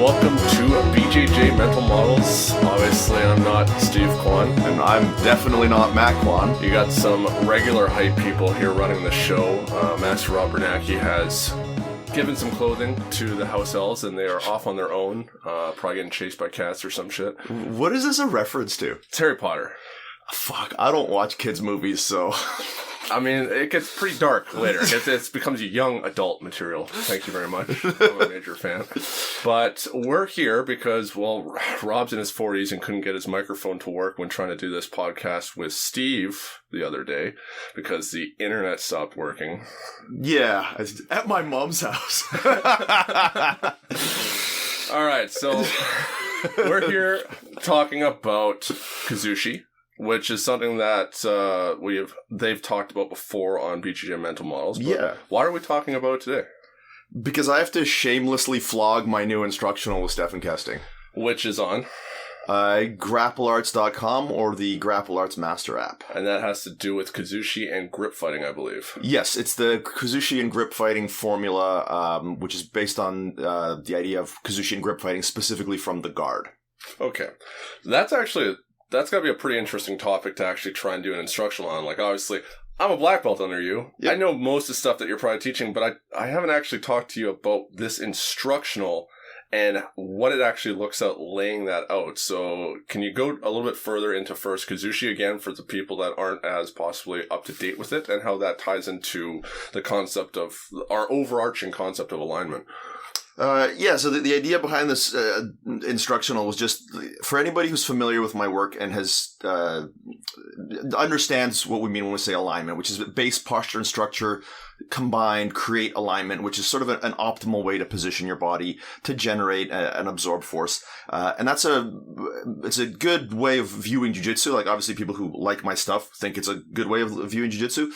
welcome to BJJ Mental Models. Obviously, I'm not Steve Kwan. And I'm definitely not Matt Kwan. You got some regular hype people here running the show. Master Rob Biernacki has given some clothing to the house elves, and they are off on their own, probably getting chased by cats or some shit. What is this a reference to? It's Harry Potter. Fuck, I don't watch kids' movies, so... I mean, it gets pretty dark later. It becomes young adult material. Thank you very much. I'm a major fan. But we're here because, well, Rob's in his 40s and couldn't get his microphone to work when trying to do this podcast with Steve the other day because the internet stopped working. Yeah, at my mom's house. All right, so we're here talking about Kazuushi, which is something that they've talked about before on BJJ Mental Models. But yeah. Why are we talking about it today? Because I have to shamelessly flog my new instructional with Stefan Kesting. Which is on? GrappleArts.com or the Grapple Arts Master app. And that has to do with Kazuushi and grip fighting, I believe. Yes, it's the Kazuushi and grip fighting formula, which is based on the idea of Kazuushi and grip fighting specifically from the guard. Okay. That's got to be a pretty interesting topic to actually try and do an instructional on. Like, obviously, I'm a black belt under you. Yep. I know most of the stuff that you're probably teaching, but I haven't actually talked to you about this instructional and what it actually looks at laying that out. So can you go a little bit further into first Kazuushi again for the people that aren't as possibly up to date with it and how that ties into the concept of our overarching concept of alignment? So the idea behind this instructional was just for anybody who's familiar with my work and has understands what we mean when we say alignment, which is base, posture, and structure combined create alignment, which is sort of an optimal way to position your body to generate an absorb force. And it's a good way of viewing jiu-jitsu. Like, obviously people who like my stuff think it's a good way of viewing jiu-jitsu,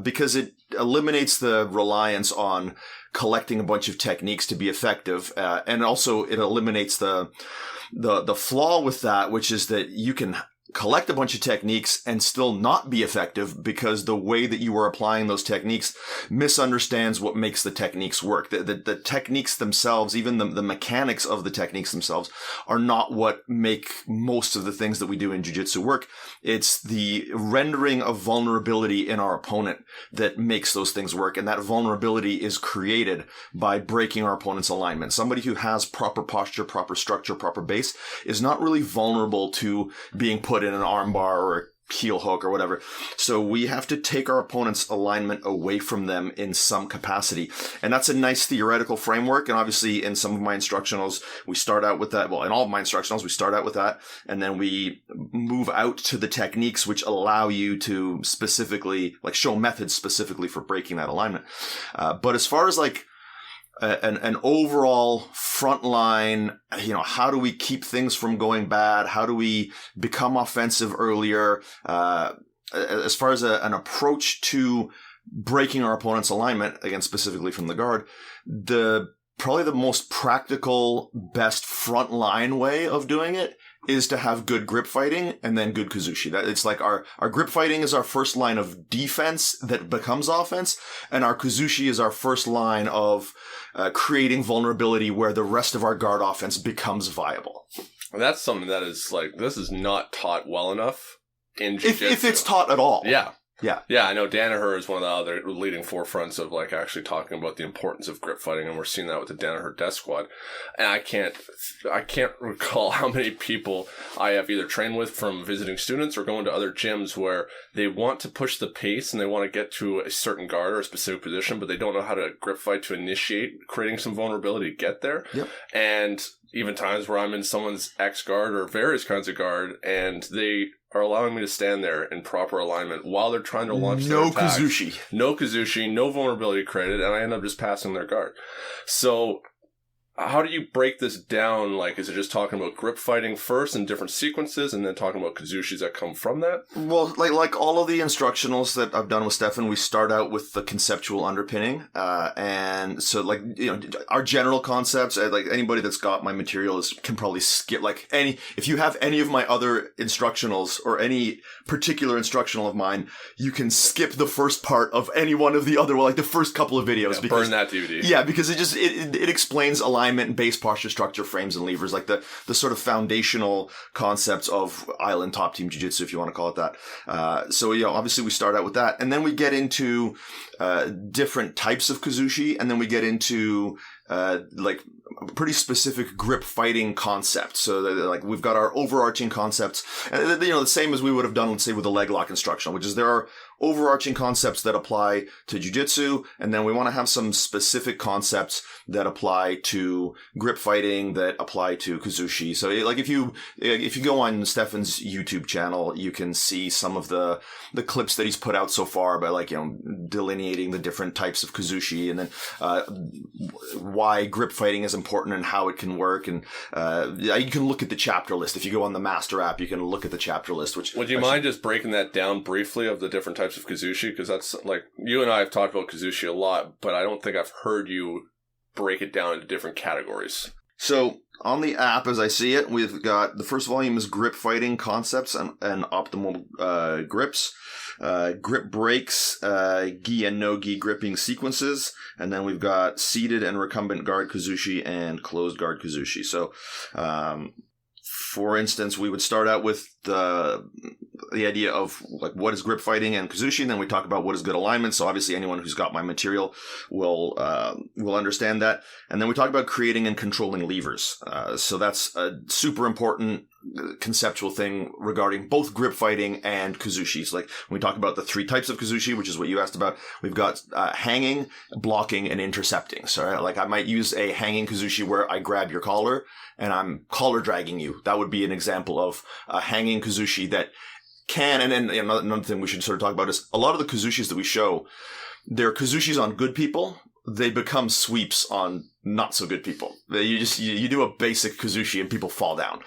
because it eliminates the reliance on collecting a bunch of techniques to be effective. And also it eliminates the flaw with that, which is that you can collect a bunch of techniques and still not be effective because the way that you are applying those techniques misunderstands what makes the techniques work. The techniques themselves, even the mechanics of the techniques themselves, are not what make most of the things that we do in jiu-jitsu work. It's the rendering of vulnerability in our opponent that makes those things work. And that vulnerability is created by breaking our opponent's alignment. Somebody who has proper posture, proper structure, proper base is not really vulnerable to being put in an armbar or a heel hook or whatever. So we have to take our opponent's alignment away from them in some capacity. And that's a nice theoretical framework. And obviously in some of my instructionals, we start out with that. Well, in all of my instructionals, we start out with that. And then we move out to the techniques which allow you to specifically, like, show methods specifically for breaking that alignment. But as far as like, an overall frontline, how do we keep things from going bad? How do we become offensive earlier? As far as an approach to breaking our opponent's alignment, again, specifically from the guard, probably the most practical, best frontline way of doing it is to have good grip fighting and then good Kazuushi. It's like our grip fighting is our first line of defense that becomes offense, and our Kazuushi is our first line of creating vulnerability where the rest of our guard offense becomes viable. And that's something that is like, this is not taught well enough in jiu-jitsu. If it's taught at all. Yeah. Yeah. Yeah, I know Danaher is one of the other leading forefronts of like actually talking about the importance of grip fighting, and we're seeing that with the Danaher Death Squad. And I can't recall how many people I have either trained with from visiting students or going to other gyms where they want to push the pace and they want to get to a certain guard or a specific position, but they don't know how to grip fight to initiate creating some vulnerability to get there. Yep. And even times where I'm in someone's X guard or various kinds of guard, and they are allowing me to stand there in proper alignment while they're trying to launch their attack. No Kazuushi, no vulnerability created, and I end up just passing their guard. So how do you break this down? Like, is it just talking about grip fighting first in different sequences and then talking about Kazuushis that come from that? Well, like all of the instructionals that I've done with Stefan, we start out with the conceptual underpinning. And so, like, our general concepts, like anybody that's got my materials can probably skip, like if you have any of my other instructionals or any particular instructional of mine, you can skip the first part of any one of the other, like the first couple of videos. Yeah, burn that DVD. Yeah, because it explains alignment alignment, base posture, structure, frames, and levers, like the sort of foundational concepts of island top team jiu-jitsu, if you want to call it that. So, obviously we start out with that. And then we get into different types of Kazuushi, and then we get into like pretty specific grip fighting concepts. So like we've got our overarching concepts, and the same as we would have done, let's say, with the leg lock instructional, which is there are overarching concepts that apply to jiu-jitsu, and then we want to have some specific concepts that apply to grip fighting, that apply to Kazuushi. So like if you go on Stefan's YouTube channel, you can see some of the clips that he's put out so far by like, delineating the different types of Kazuushi, and then why grip fighting is important and how it can work. And you can look at the chapter list. If you go on the Master app, you can look at the chapter list. Would you mind just breaking that down briefly of the different types of Kazuushi? Because that's like, you and I have talked about Kazuushi a lot, but I don't think I've heard you break it down into different categories. So on the app, as I see it, we've got the first volume is grip fighting concepts and optimal grips, grip breaks, gi and no gi gripping sequences, and then we've got seated and recumbent guard Kazuushi and closed guard Kazuushi. So, for instance, we would start out with the idea of like what is grip fighting and Kazuushi, and then we talk about what is good alignment. So obviously anyone who's got my material will understand that. And then we talk about creating and controlling levers. So that's a super important conceptual thing regarding both grip fighting and Kazuushi. So like when we talk about the three types of Kazuushi, which is what you asked about, we've got hanging, blocking, and intercepting. So like I might use a hanging Kazuushi where I grab your collar and I'm collar dragging you. That would be an example of a hanging Kazuushi that can, and then another thing we should sort of talk about is a lot of the Kazuushis that we show, they're Kazuushis on good people. They become sweeps on not so good people. You do a basic Kazuushi and people fall down.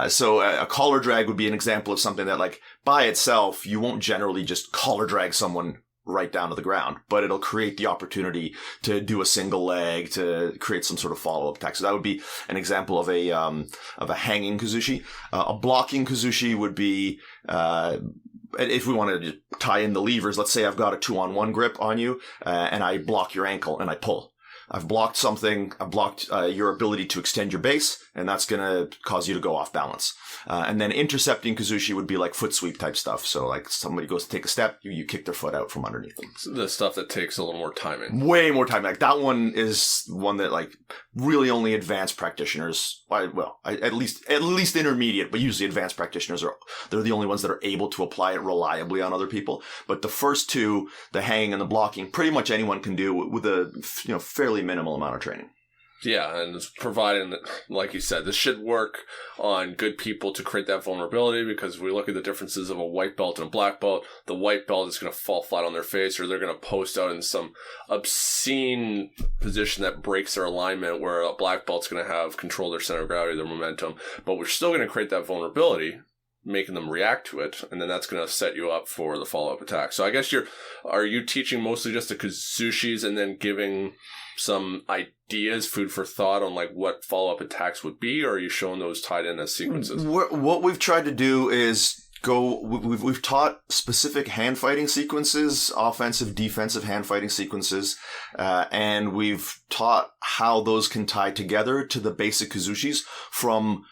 So a collar drag would be an example of something that like by itself, you won't generally just collar drag someone right down to the ground, but it'll create the opportunity to do a single leg, to create some sort of follow-up attack. So that would be an example of a hanging Kazuushi. A blocking Kazuushi would be, if we want to tie in the levers, let's say I've got a 2-on-1 grip on you, and I block your ankle and I pull. I've blocked something. I've blocked your ability to extend your base, and that's going to cause you to go off balance. And then intercepting Kazuushi would be like foot sweep type stuff. So like somebody goes to take a step, you kick their foot out from underneath them. The stuff that takes a little more timing. Way more time. Like that one is one that like really only advanced practitioners, at least intermediate, but usually advanced practitioners they're the only ones that are able to apply it reliably on other people. But the first two, the hanging and the blocking, pretty much anyone can do with a fairly minimal amount of training. Yeah, and it's providing that, like you said, this should work on good people to create that vulnerability, because we look at the differences of a white belt and a black belt. The white belt is going to fall flat on their face, or they're going to post out in some obscene position that breaks their alignment, where a black belt's going to have control of their center of gravity, their momentum, but we're still going to create that vulnerability, making them react to it, and then that's going to set you up for the follow-up attack. So I guess are you teaching mostly just the Kazuushis and then giving some ideas, food for thought on like what follow-up attacks would be, or are you showing those tied in as sequences? What we've tried to do is we've taught specific hand fighting sequences, offensive, defensive hand fighting sequences, and we've taught how those can tie together to the basic Kazuushis from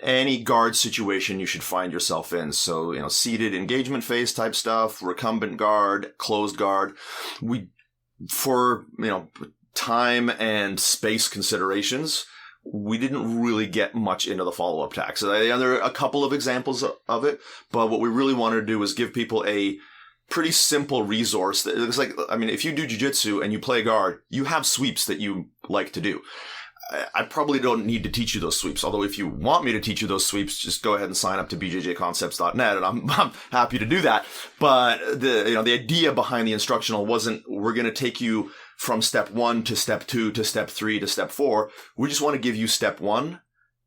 any guard situation you should find yourself in. So, seated engagement phase type stuff, recumbent guard, closed guard. For time and space considerations, we didn't really get much into the follow-up attack. So there are a couple of examples of it, but what we really wanted to do was give people a pretty simple resource. That it's like, if you do jiu-jitsu and you play guard, you have sweeps that you like to do. I probably don't need to teach you those sweeps. Although if you want me to teach you those sweeps, just go ahead and sign up to bjjconcepts.net, and I'm happy to do that. But the idea behind the instructional wasn't we're going to take you from step 1 to step 2 to step 3 to step 4. We just want to give you step 1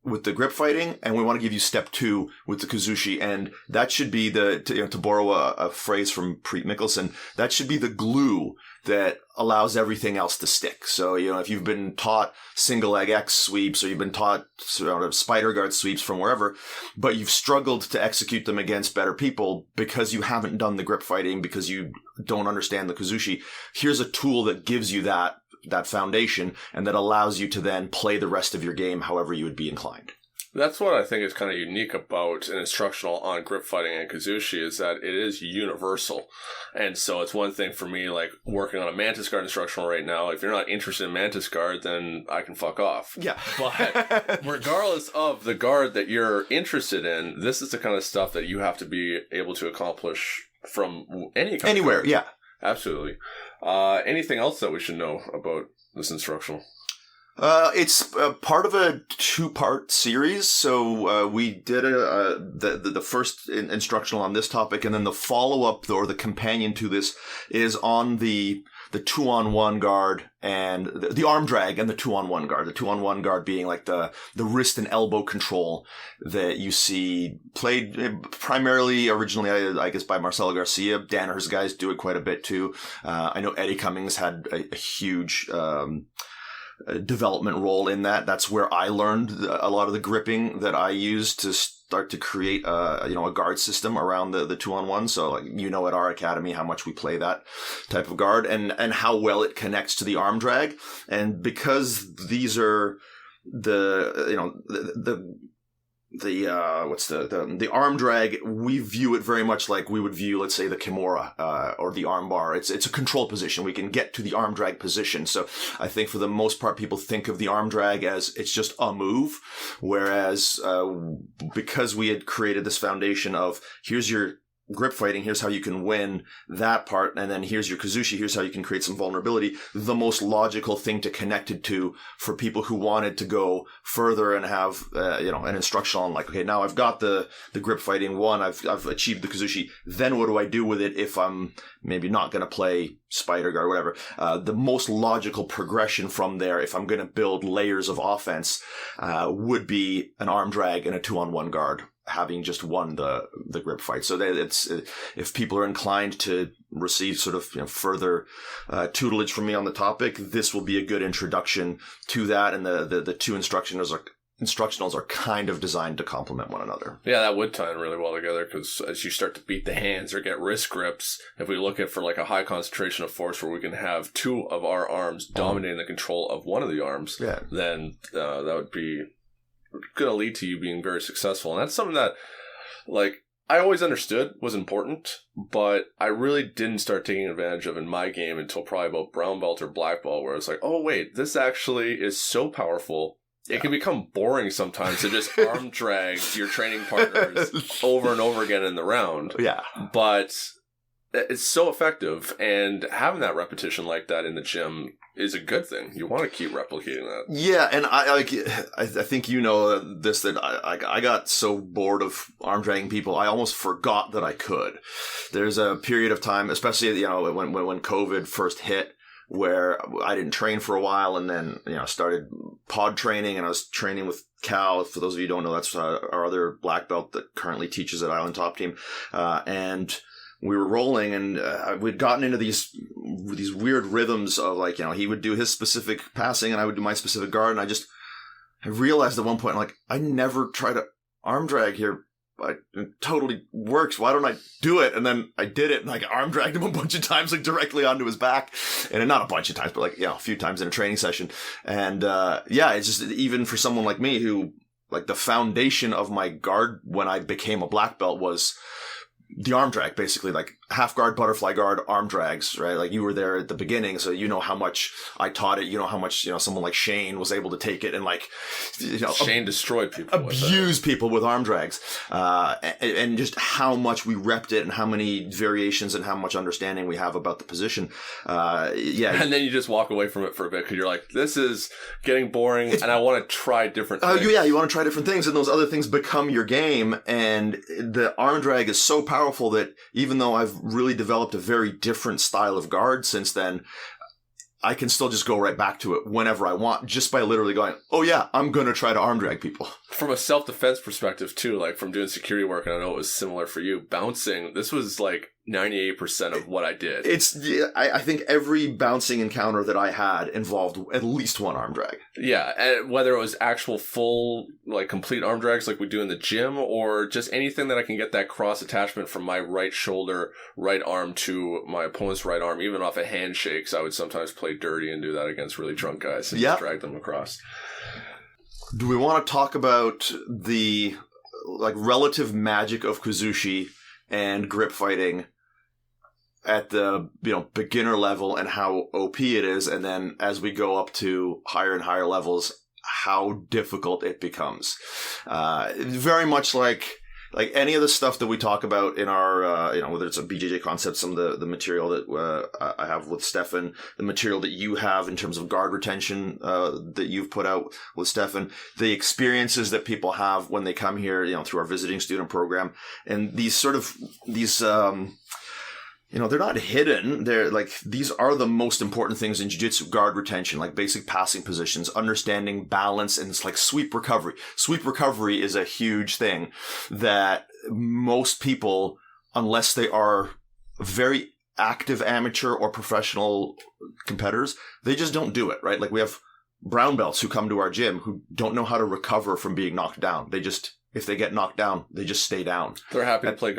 with the grip fighting, and we want to give you step 2 with the Kazuushi, and that should be to borrow a phrase from Preet Mickelson, that should be the glue that allows everything else to stick. So, if you've been taught single leg X sweeps, or you've been taught sort of spider guard sweeps from wherever, but you've struggled to execute them against better people because you haven't done the grip fighting, because you don't understand the Kazuushi, here's a tool that gives you that that foundation, and that allows you to then play the rest of your game however you would be inclined. That's what I think is kind of unique about an instructional on grip fighting and Kazuushi is that it is universal. And so it's one thing for me, like working on a Mantis Guard instructional right now. If you're not interested in Mantis Guard, then I can fuck off. Yeah. But regardless of the guard that you're interested in, this is the kind of stuff that you have to be able to accomplish from anywhere. Yeah. Absolutely. Anything else that we should know about this instructional? It's part of a 2-part series. So we did the first instructional on this topic, and then the follow-up or the companion to this is on the 2-on-1 guard and the arm drag and the 2-on-1 guard. The 2-on-1 guard being like the wrist and elbow control that you see played primarily originally, I guess, by Marcelo Garcia. Danaher's guys do it quite a bit too. I know Eddie Cummings had a huge development role in that. That's where I learned a lot of the gripping that I used to start to create a guard system around the 2-on-1. So at our academy how much we play that type of guard and how well it connects to the arm drag. And because these are the arm drag, we view it very much like we would view, let's say, the Kimura or the arm bar. It's a control position. We can get to the arm drag position. So I think for the most part, people think of the arm drag as it's just a move, whereas because we had created this foundation of here's your grip fighting, here's how you can win that part, and then here's your Kazuushi, here's how you can create some vulnerability. The most logical thing to connect it to for people who wanted to go further and have an instructional on okay, now I've got the grip fighting one, I've achieved the Kazuushi, then what do I do with it if I'm maybe not going to play Spider Guard or whatever? The most logical progression from there, if I'm going to build layers of offense, would be an arm drag and a 2-on-1 guard, having just won the grip fight. So if people are inclined to receive sort of further tutelage from me on the topic, this will be a good introduction to that. And the two instructionals are kind of designed to complement one another. Yeah, that would tie in really well together, because as you start to beat the hands or get wrist grips, if we look at for a high concentration of force where we can have 2 of our arms dominating the control of one of the arms, then that would be going to lead to you being very successful. And that's something that, I always understood was important, but I really didn't start taking advantage of in my game until probably about brown belt or black belt, where it's like, oh, wait, this actually is so powerful. It can become boring sometimes to just arm drag your training partners over and over again in the round. Yeah. But it's so effective, and having that repetition like that in the gym is a good thing. You want to keep replicating that. Yeah, and I think this, that I got so bored of arm dragging people, I almost forgot that I could. There's a period of time, especially when COVID first hit, where I didn't train for a while, and then started pod training, and I was training with Cal. For those of you who don't know, that's our other black belt that currently teaches at Island Top Team, and we were rolling, and we'd gotten into these weird rhythms of he would do his specific passing and I would do my specific guard, and I realized at one point, I never try to arm drag here. It totally works. Why don't I do it? And then I did it, and arm dragged him a bunch of times, directly onto his back, and not a bunch of times, but a few times in a training session. And it's just, even for someone like me who the foundation of my guard when I became a black belt was the arm drag, basically, half guard, butterfly guard, arm drags, right? You were there at the beginning, so how much I taught it, how much, someone like Shane was able to take it and Shane destroyed people. Abuse people with arm drags. And just how much we repped it and how many variations and how much understanding we have about the position. And then you just walk away from it for a bit because you're this is getting boring and I want to try different things. You want to try different things, and those other things become your game. And the arm drag is so powerful that even though I've really developed a very different style of guard since then, I can still just go right back to it whenever I want, just by literally going, oh yeah, I'm going to try to arm drag people. From a self-defense perspective too, from doing security work, and I know it was similar for you, bouncing, this was 98% of what I did. I think every bouncing encounter that I had involved at least one arm drag. Yeah, and whether it was actual full, like, complete arm drags like we do in the gym, or just anything that I can get that cross attachment from my right shoulder, right arm to my opponent's right arm, even off of handshakes. I would sometimes play dirty and do that against really drunk guys and just drag them across. Do we want to talk about the, like, relative magic of Kazuushi and grip fighting at the, beginner level and how OP it is, and then as we go up to higher and higher levels, how difficult it becomes? Very much like any of the stuff that we talk about in our, whether it's a BJJ concept, some of the material that I have with Stefan, the material that you have in terms of guard retention that you've put out with Stefan, the experiences that people have when they come here, through our visiting student program, and these they're not hidden. They're like, these are the most important things in jiu-jitsu: guard retention, like basic passing positions, understanding balance, and it's like sweep recovery. Sweep recovery is a huge thing that most people, unless they are very active amateur or professional competitors, they just don't do it, right? Like, we have brown belts who come to our gym who don't know how to recover from being knocked down. If they get knocked down, they just stay down. They're happy to play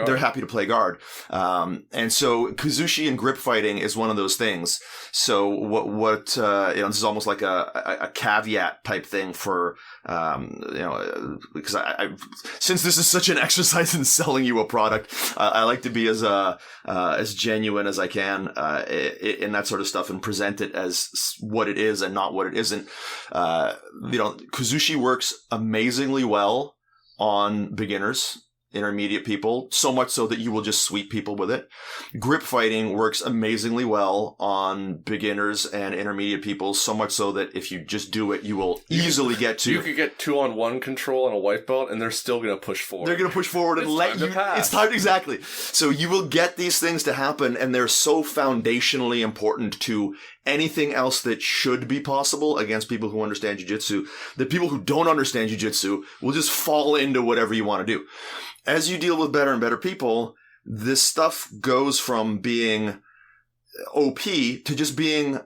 guard. And so Kazuushi and grip fighting is one of those things. So what this is almost like a caveat type thing for, because I since this is such an exercise in selling you a product, I like to be as genuine as I can, in that sort of stuff, and present it as what it is and not what it isn't. Kazuushi works amazingly well on beginners, intermediate people, so much so that you will just sweep people with it. Grip fighting works amazingly well on beginners and intermediate people, so much so that if you just do it, you will easily get to... You could get 2-on-1 control on a white belt, and they're still going to push forward. They're going to push forward and let you... It's time, exactly. So you will get these things to happen, and they're so foundationally important to anything else that should be possible against people who understand jiu-jitsu, that people who don't understand jiu-jitsu will just fall into whatever you want to do. As you deal with better and better people, this stuff goes from being OP to just being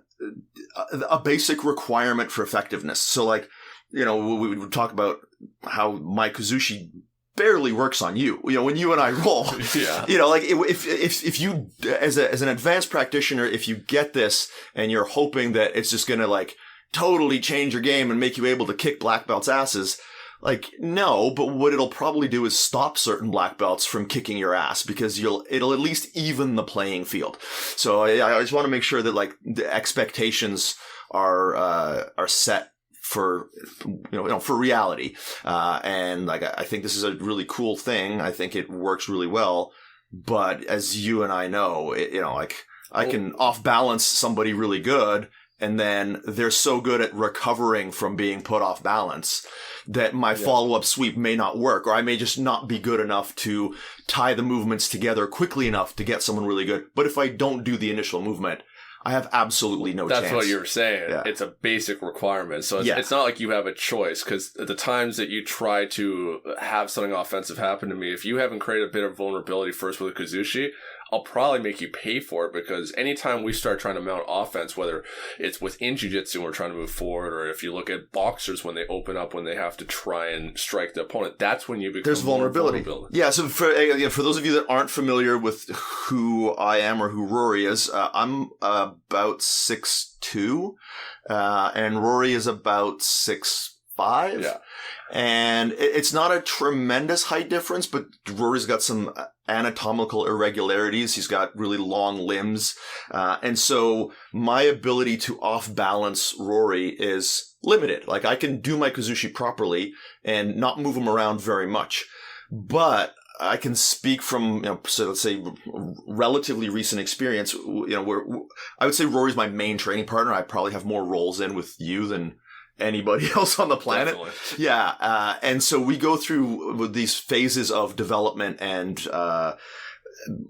a basic requirement for effectiveness. So, like, we would talk about how my Kazuushi barely works on you. When you and I roll, if you, as an advanced practitioner, if you get this and you're hoping that it's just going to, like, totally change your game and make you able to kick black belts' asses, like, no, but what it'll probably do is stop certain black belts from kicking your ass, because it'll at least even the playing field. So I just want to make sure that, like, the expectations are set for, for reality. And, like, I think this is a really cool thing. I think it works really well. But as you and I know, I can off balance somebody really good, and then they're so good at recovering from being put off balance that my follow-up sweep may not work, or I may just not be good enough to tie the movements together quickly enough to get someone really good. But if I don't do the initial movement, I have absolutely no chance. That's what you were saying. Yeah. It's a basic requirement. So it's not like you have a choice, because at the times that you try to have something offensive happen to me, if you haven't created a bit of vulnerability first with a Kazuushi, I'll probably make you pay for it, because anytime we start trying to mount offense, whether it's within jiu-jitsu and we're trying to move forward, or if you look at boxers when they open up, when they have to try and strike the opponent, that's when you become There's vulnerability. Yeah, so for those of you that aren't familiar with who I am or who Rory is, I'm about 6'2", and Rory is about 6'5". Yeah. And it's not a tremendous height difference, but Rory's got some anatomical irregularities. He's got really long limbs. And so my ability to off-balance Rory is limited. Like, I can do my Kazuushi properly and not move him around very much. But I can speak from, so let's say, relatively recent experience, where I would say Rory's my main training partner. I probably have more roles in with you than anybody else on the planet. Definitely. Yeah. And so we go through these phases of development, and,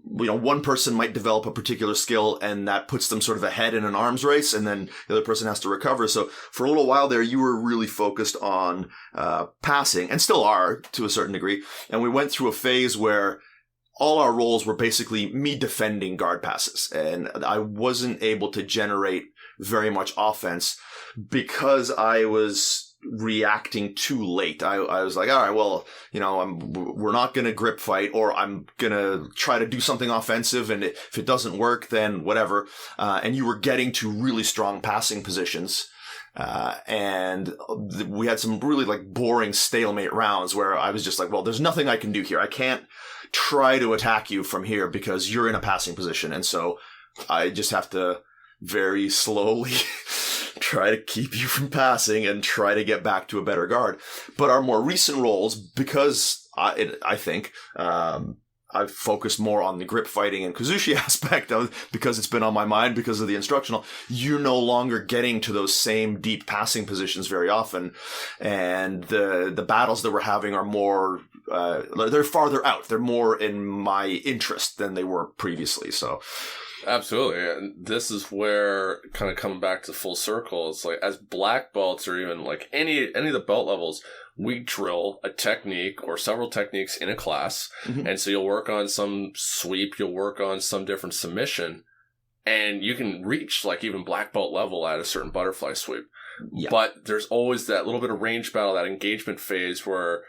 one person might develop a particular skill, and that puts them sort of ahead in an arms race, and then the other person has to recover. So for a little while there, you were really focused on passing, and still are to a certain degree. And we went through a phase where all our roles were basically me defending guard passes, and I wasn't able to generate very much offense because I was reacting too late. I was like, all right, well, we're not going to grip fight, or I'm going to try to do something offensive, and if it doesn't work, then whatever. And you were getting to really strong passing positions. And we had some really boring stalemate rounds where I was just like, well, there's nothing I can do here. I can't try to attack you from here because you're in a passing position. And so I just have to very slowly try to keep you from passing and try to get back to a better guard. But our more recent roles, because I think, I've focused more on the grip fighting and Kazuushi aspect because it's been on my mind because of the instructional. You're no longer getting to those same deep passing positions very often. And the battles that we're having are more, they're farther out. They're more in my interest than they were previously. So. Absolutely. And this is where, kind of coming back to full circle, it's like as black belts or even any of the belt levels, we drill a technique or several techniques in a class. Mm-hmm. And so you'll work on some sweep, you'll work on some different submission, and you can reach even black belt level at a certain butterfly sweep. Yeah. But there's always that little bit of range battle, that engagement phase where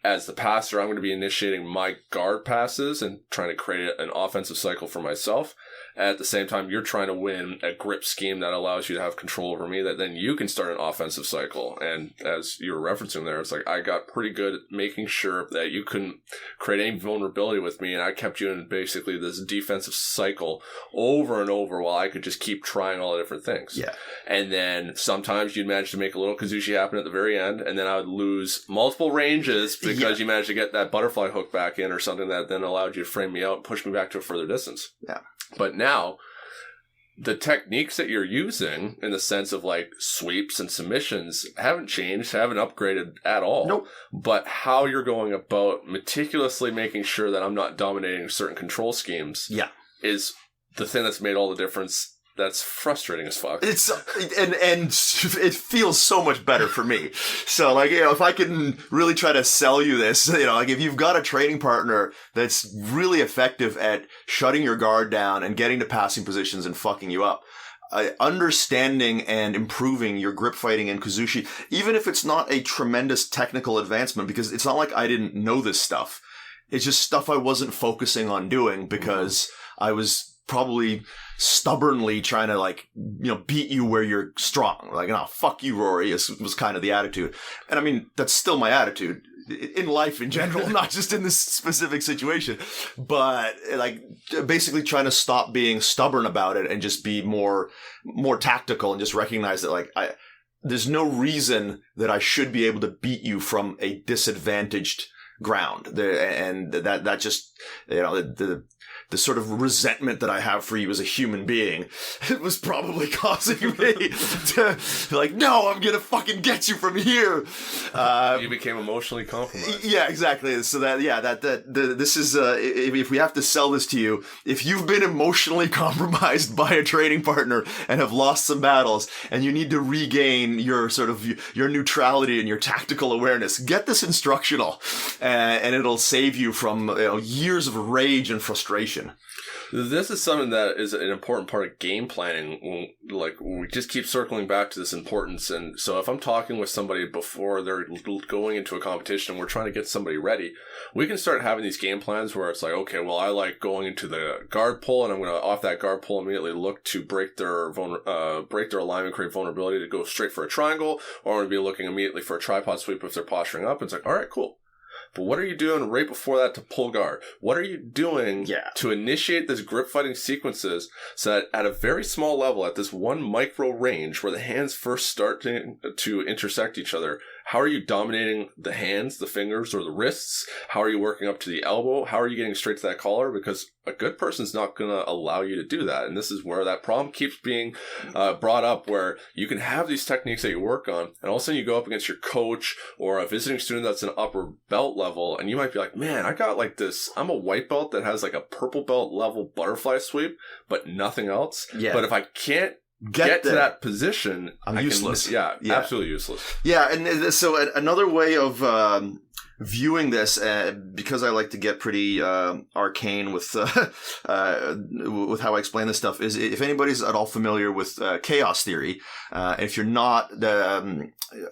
as the passer, I'm going to be initiating my guard passes and trying to create an offensive cycle for myself. At the same time, you're trying to win a grip scheme that allows you to have control over me, that then you can start an offensive cycle. And as you were referencing there, it's I got pretty good at making sure that you couldn't create any vulnerability with me, and I kept you in basically this defensive cycle over and over while I could just keep trying all the different things. Yeah. And then sometimes you'd manage to make a little Kazuushi happen at the very end, and then I would lose multiple ranges because you managed to get that butterfly hook back in or something that then allowed you to frame me out and push me back to a further distance. Yeah. But now, the techniques that you're using in the sense of sweeps and submissions haven't changed, haven't upgraded at all. Nope. But how you're going about meticulously making sure that I'm not dominating certain control schemes is the thing that's made all the difference. That's frustrating as fuck. It's and it feels so much better for me. So if I can really try to sell you this, if you've got a training partner that's really effective at shutting your guard down and getting to passing positions and fucking you up, understanding and improving your grip fighting and Kazuushi, even if it's not a tremendous technical advancement, because it's not like I didn't know this stuff. It's just stuff I wasn't focusing on doing because I was probably stubbornly trying to beat you where you're strong. Fuck you, Rory, was kind of the attitude. And I mean, that's still my attitude in life in general, not just in this specific situation, but basically trying to stop being stubborn about it and just be more tactical and just recognize that there's no reason that I should be able to beat you from a disadvantaged ground. And that just, the sort of resentment that I have for you as a human being, it was probably causing me to no, I'm gonna fucking get you from here. You became emotionally compromised. Yeah, exactly. So this is, if we have to sell this to you, if you've been emotionally compromised by a training partner and have lost some battles and you need to regain your sort of your neutrality and your tactical awareness, get this instructional, and it'll save you from years of rage and frustration. This is something that is an important part of game planning. We just keep circling back to this importance. And so if I'm talking with somebody before they're going into a competition and we're trying to get somebody ready, we can start having these game plans where it's okay, well, I like going into the guard pull, and I'm going to, off that guard pull, immediately look to break their alignment, create vulnerability to go straight for a triangle, or I'm going to be looking immediately for a tripod sweep if they're posturing up. It's all right, cool. But what are you doing right before that to pull guard? What are you doing to initiate this grip fighting sequences so that at a very small level, at this one micro range where the hands first start to intersect each other, how are you dominating the hands, the fingers, or the wrists? How are you working up to the elbow? How are you getting straight to that collar? Because a good person's not going to allow you to do that. And this is where that problem keeps being brought up, where you can have these techniques that you work on, and all of a sudden you go up against your coach or a visiting student that's an upper belt level, and you might be like, man, I got this, I'm a white belt that has a purple belt level butterfly sweep, but nothing else. Yeah. But if I can't get to that position, I'm useless. Absolutely useless. Yeah, and so another way of viewing this, because I like to get pretty arcane with how I explain this stuff, is if anybody's at all familiar with chaos theory, if you're not,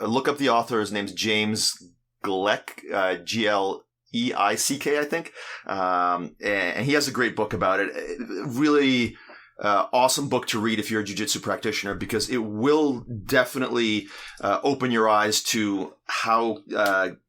look up the author. His name's James Gleick, Gleick, I think, and he has a great book about it. Really awesome book to read if you're a jiu-jitsu practitioner, because it will definitely open your eyes to how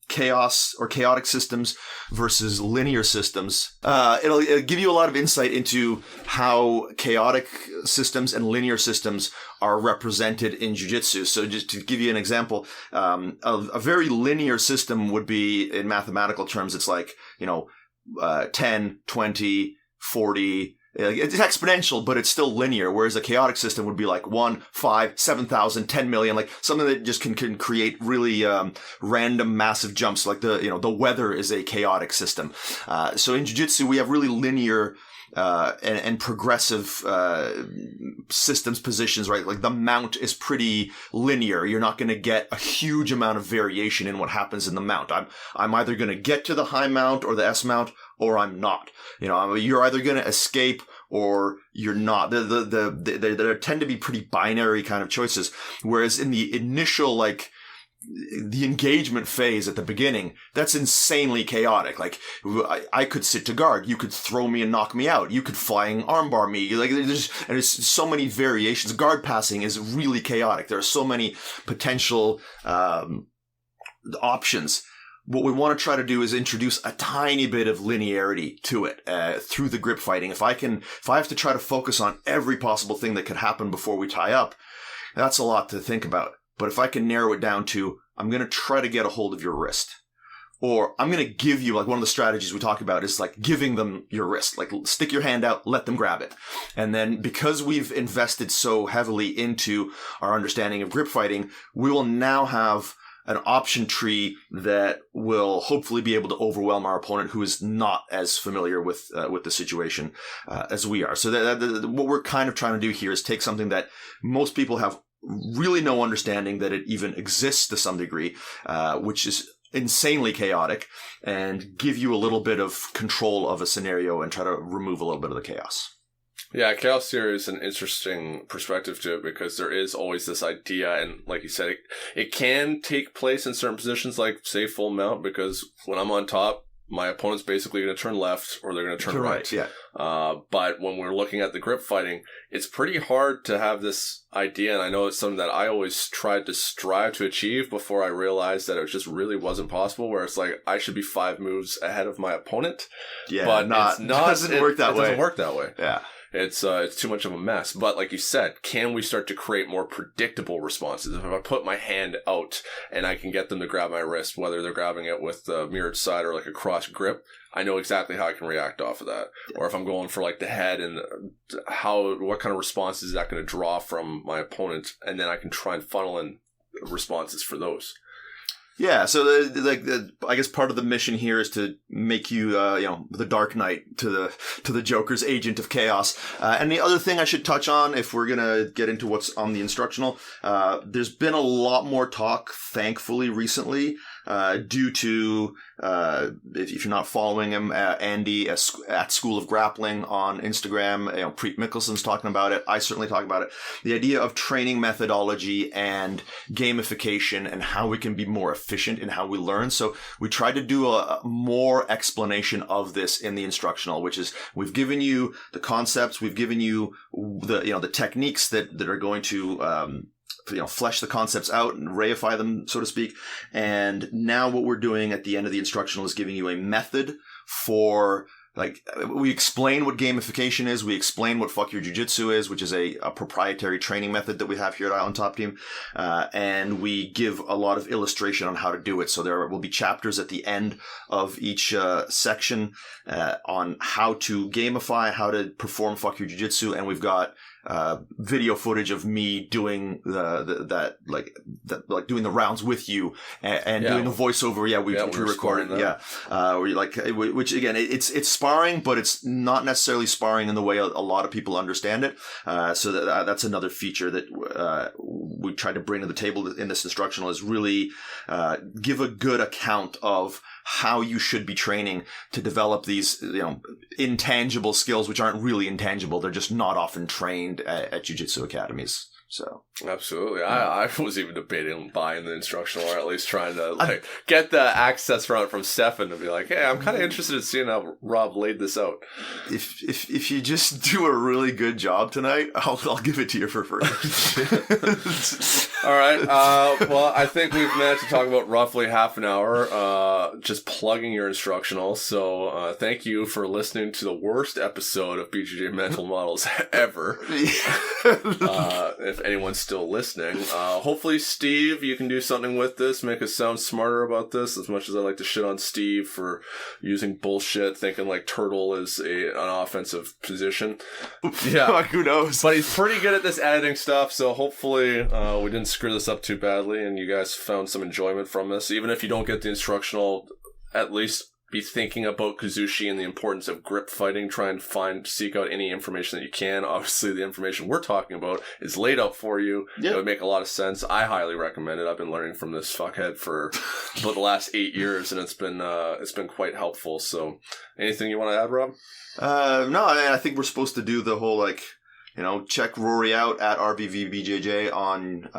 chaos or chaotic systems versus linear systems. It'll give you a lot of insight into how chaotic systems and linear systems are represented in jiu-jitsu. So just to give you an example, a very linear system would be, in mathematical terms, it's like, 10, 20, 40. It's exponential, but it's still linear, whereas a chaotic system would be like 1, 5, 7,000, 10 million, like something that just can create really random massive jumps. Like the weather is a chaotic system. So in jiu-jitsu, we have really linear and progressive systems, positions, right? Like the mount is pretty linear. You're not going to get a huge amount of variation in what happens in the mount. I'm either going to get to the high mount or the S mount, or I'm not. You're either going to escape or you're not. There tend to be pretty binary kind of choices. Whereas in the initial, like, the engagement phase at the beginning, that's insanely chaotic. Like, I could sit to guard. You could throw me and knock me out. You could flying armbar me. Like, there's so many variations. Guard passing is really chaotic. There are so many potential options. What we want to try to do is introduce a tiny bit of linearity to it through the grip fighting. If I have to try to focus on every possible thing that could happen before we tie up, that's a lot to think about. But if I can narrow it down to, I'm going to try to get a hold of your wrist, or I'm going to give you, like, one of the strategies we talk about is like giving them your wrist, like stick your hand out, let them grab it. And then because we've invested so heavily into our understanding of grip fighting, we will now have an option tree that will hopefully be able to overwhelm our opponent who is not as familiar with the situation as we are. So what we're kind of trying to do here is take something that most people have really no understanding that it even exists to some degree, which is insanely chaotic, and give you a little bit of control of a scenario and try to remove a little bit of the chaos. Yeah, chaos theory is an interesting perspective to it, because there is always this idea, and like you said, it can take place in certain positions, like, say, full mount, because when I'm on top, my opponent's basically going to turn left or they're going to turn right. Yeah. But when we're looking at the grip fighting, it's pretty hard to have this idea, and I know it's something that I always tried to strive to achieve before I realized that it just really wasn't possible, where it's like I should be 5 moves ahead of my opponent. Yeah, but it doesn't work that way. Yeah. It's too much of a mess. But like you said, can we start to create more predictable responses? If I put my hand out and I can get them to grab my wrist, whether they're grabbing it with the mirrored side or like a cross grip, I know exactly how I can react off of that. Yeah. Or if I'm going for like the head, and what kind of response is that going to draw from my opponent, and then I can try and funnel in responses for those. Yeah, so I guess part of the mission here is to make you, the Dark Knight to the Joker's agent of chaos. And the other thing I should touch on, if we're gonna get into what's on the instructional, there's been a lot more talk, thankfully, recently, due to, if you're not following him, Andy at School of Grappling on Instagram, Preet Mickelson's talking about it. I certainly talk about it. The idea of training methodology and gamification and how we can be more efficient in how we learn. So we tried to do a more explanation of this in the instructional, which is we've given you the concepts, we've given you the techniques that are going to flesh the concepts out and reify them, so to speak. And now what we're doing at the end of the instructional is giving you a method for, like, we explain what gamification is. We explain what Fuck Your Jiu-Jitsu is, which is a proprietary training method that we have here at Island Top Team. And we give a lot of illustration on how to do it. So there will be chapters at the end of each section on how to gamify, how to perform Fuck Your Jiu-Jitsu. And we've got video footage of me doing doing the rounds with you and doing the voiceover. Yeah, we recorded. Yeah, which again, it's sparring, but it's not necessarily sparring in the way a lot of people understand it. So that's another feature that we tried to bring to the table in this instructional is really give a good account of how you should be training to develop these, intangible skills, which aren't really intangible. They're just not often trained at jiu-jitsu academies. So absolutely, I was even debating buying the instructional, or at least trying to get the access route from Stefan to be like, hey, I'm kind of interested in seeing how Rob laid this out. If you just do a really good job tonight, I'll give it to you for free. All right. Well, I think we've managed to talk about roughly half an hour, just plugging your instructional. So thank you for listening to the worst episode of BJJ Mental Models ever. If anyone's still listening, hopefully, Steve, you can do something with this, make us sound smarter about this. As much as I like to shit on Steve for using bullshit, thinking like turtle is an offensive position. Yeah, who knows? But he's pretty good at this editing stuff, so hopefully we didn't screw this up too badly, and you guys found some enjoyment from this. Even if you don't get the instructional, at least be thinking about Kazuushi and the importance of grip fighting. Try and seek out any information that you can. Obviously, the information we're talking about is laid out for you. Yeah. It would make a lot of sense. I highly recommend it. I've been learning from this fuckhead for about the last 8 years, and it's been quite helpful. So, anything you want to add, Rob? No, I think we're supposed to do the whole check Rory out at RVVBJJ on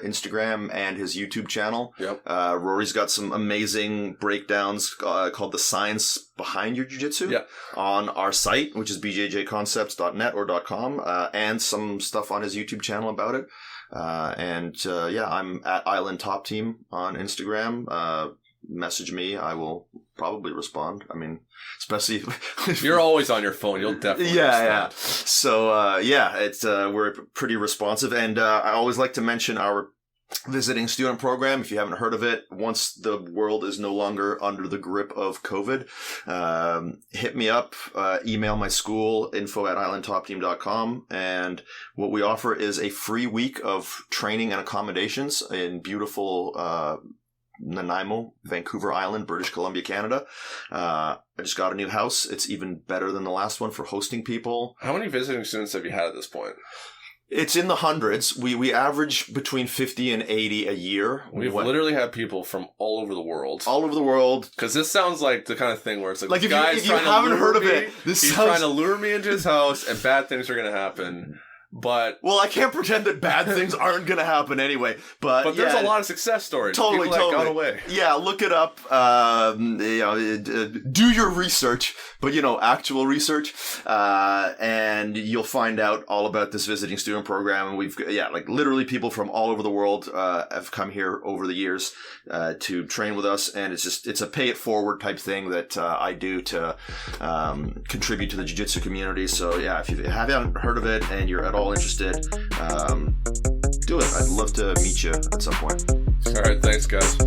Instagram and his YouTube channel. Yep. Rory's got some amazing breakdowns called The Science Behind Your Jiu-Jitsu on our site, which is bjjconcepts.net or .com, and some stuff on his YouTube channel about it. I'm at Island Top Team on Instagram. Message me. I will probably respond. I mean, especially if you're always on your phone, you'll definitely respond. Yeah. So, it's we're pretty responsive. And I always like to mention our visiting student program. If you haven't heard of it, once the world is no longer under the grip of COVID, hit me up, email my school, info@islandtopteam.com. And what we offer is a free week of training and accommodations in beautiful Nanaimo, Vancouver Island, British Columbia, Canada. I just got a new house. It's even better than the last one for hosting people. How many visiting students have you had at this point? It's in the hundreds. We average between 50 and 80 a year. We've literally had people from all over the world. All over the world. Because this sounds like the kind of thing where it's like if you haven't heard of it, he's trying to lure me into his house and bad things are going to happen. But I can't pretend that bad things aren't going to happen anyway. But there's a lot of success stories. Totally. Got away. Yeah, look it up. Do your research, but actual research, and you'll find out all about this visiting student program. And we've literally people from all over the world have come here over the years to train with us, and it's a pay it forward type thing that I do to contribute to the jiu-jitsu community. So if you haven't heard of it and you're at all interested, do it. I'd love to meet you at some point. All right, thanks guys.